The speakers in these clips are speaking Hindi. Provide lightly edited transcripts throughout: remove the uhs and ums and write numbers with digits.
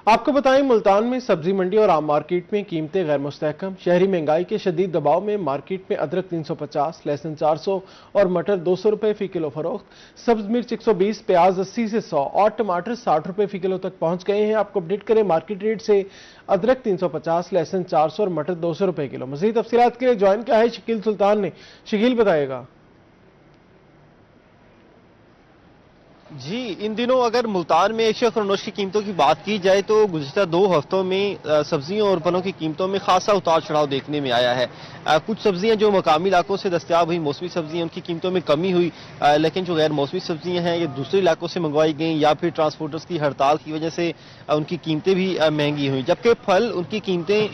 आपको बताएं, मुल्तान में सब्जी मंडी और आम मार्केट में कीमतें गैर मुस्तहकम। शहरी महंगाई के शदीद दबाव में मार्केट में अदरक 350, लहसुन 400 और मटर 200 रुपए फी किलो फरोख्त। सब्ज मिर्च 120, प्याज 80 से 100 और टमाटर 60 रुपए फी किलो तक पहुंच गए हैं। आपको अपडेट करें मार्केट रेट से। अदरक 350, लहसुन 400 और मटर 200 रुपए किलो। मजीद तफसीलात के लिए ज्वाइन किया है शकील सुल्तान ने। शकील बताएगा। जी, इन दिनों अगर मुल्तान में एशिया खरगोश की कीमतों की बात की जाए तो गुज़िश्ता 2 हफ्तों में सब्जियों और फलों की कीमतों में खासा उतार चढ़ाव देखने में आया है। कुछ सब्जियां जो मकामी इलाकों से दस्तयाब हुई, मौसमी सब्जियां, उनकी कीमतों में कमी हुई, लेकिन जो गैर मौसमी सब्जियां हैं ये दूसरे इलाकों से मंगवाई गई या फिर ट्रांसपोर्टर्स की हड़ताल की वजह से उनकी कीमतें भी महंगी हुई। जबकि फल, उनकी कीमतें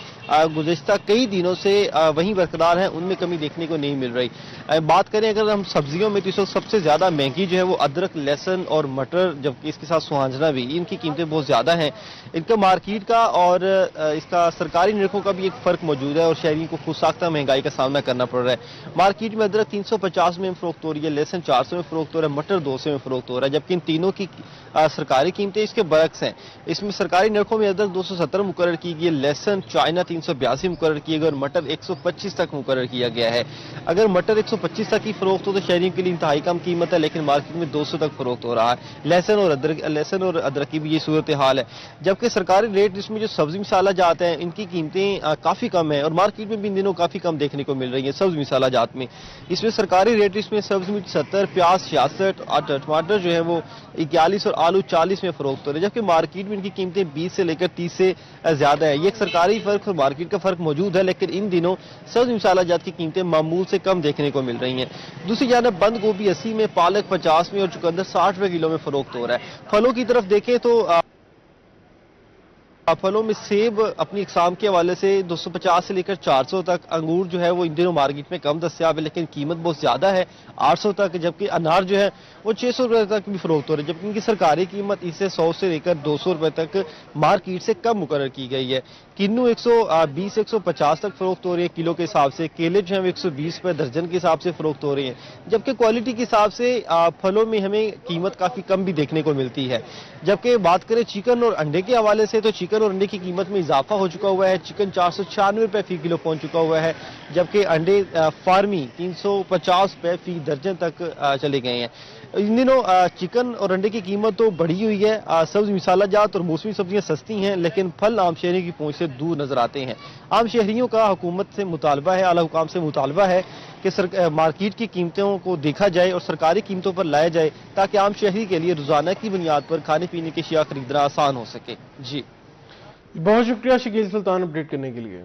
गुज़िश्ता कई दिनों से वहीं बरकरार हैं, उनमें कमी देखने को नहीं मिल रही। बात करें अगर हम सब्जियों में तो इस वक्त सबसे ज्यादा महंगी जो है वो अदरक, लहसुन और मटर, जबकि इसके साथ सुहांजना भी, इनकी कीमतें बहुत ज्यादा हैं। इनका मार्केट का और इसका सरकारी निरखों का भी एक फर्क मौजूद है और शहरियों को खुद साख्ता महंगाई का सामना करना पड़ रहा है। मार्केट में अदरक 350 में फरोख्त हो रही है, लहसुन 400 में फरोख्त हो रहा है, मटर 200 में फरोख्त हो रहा है, जबकि इन तीनों की सरकारी कीमतें इसके बरक्स हैं। इसमें सरकारी निरखों में अदरक 270 मुकर्रर की गई है, लहसुन चाइना 382 मुकर्रर किए गए और मटर 125 तक मुकर्रर किया गया है। अगर मटर 125 तक की फरोख्त हो तो शहरियों के लिए इंतहाई कम कीमत है, लेकिन मार्केट में 200 तक फरोख्त हो रहा है। लहसुन और अदरक की भी ये सूरत हाल है। जबकि सरकारी रेट जिसमें जो सब्जी मसाला जात हैं इनकी कीमतें काफी कम है और मार्केट में भी इन दिनों काफी कम देखने को मिल रही है। सब्जी मसाला जात में इसमें सरकारी रेट, इसमें सब्जी मिर्च 70, प्याज 66 और टमाटर जो है वो 41 और आलू 40 में फरोख्त हो रहे हैं, जबकि मार्केट में इनकी कीमतें 20 से लेकर 30 से ज्यादा है। ये एक सरकारी फर्क और मार्केट का फर्क मौजूद है, लेकिन इन दिनों सब्जी मसाला जात की कीमतें मामूल से कम देखने को मिल रही हैं। दूसरी जानब बंद गोभी 80 में, पालक 50 में और चुकंदर 60 रुपए किलो में फरोख्त हो रहा है। फलों की तरफ देखें तो फलों में सेब अपनी इकसाम के हवाले से 250 से लेकर 400 तक, अंगूर जो है वो इन दिनों मार्केट में कम दस्तयाब है लेकिन कीमत बहुत ज्यादा है 800 तक, जबकि अनार जो है वो 600 रुपए तक भी फरोख्त हो रहे हैं, जबकि इनकी सरकारी कीमत इसे 100 से लेकर 200 रुपए तक मार्केट से कम मुकर्रर की गई है। किन्नू 120 150 तक फरोख्त हो रही है किलो के हिसाब से, केले जो है 120 रुपए दर्जन के हिसाब से फरोख्त हो रही है, जबकि क्वालिटी के हिसाब से फलों में हमें कीमत काफी कम भी देखने को मिलती है। जबकि बात करें चिकन और अंडे के हवाले से तो चिकन और अंडे की कीमत में इजाफा हो चुका हुआ है। चिकन 496 रुपए फी किलो पहुंच चुका हुआ है, जबकि अंडे फार्मी 350 रुपए फी दर्जन तक चले गए हैं। इन दिनों चिकन और अंडे की कीमत तो बढ़ी हुई है। सब्ज मसाला जात और मौसमी सब्जियां सस्ती हैं, लेकिन फल आम शहरियों की पहुंच से दूर नजर आते हैं। आम शहरियों का हुकूमत से मुतालबा है, आला हुकाम से मुतालबा है कि मार्केट की कीमतों को देखा जाए और सरकारी कीमतों पर लाया जाए, ताकि आम शहरी के लिए रोजाना की बुनियाद पर खाने पीने की अशिया खरीदना आसान हो सके। जी, बहुत शुक्रिया शकील सुल्तान अपडेट करने के लिए।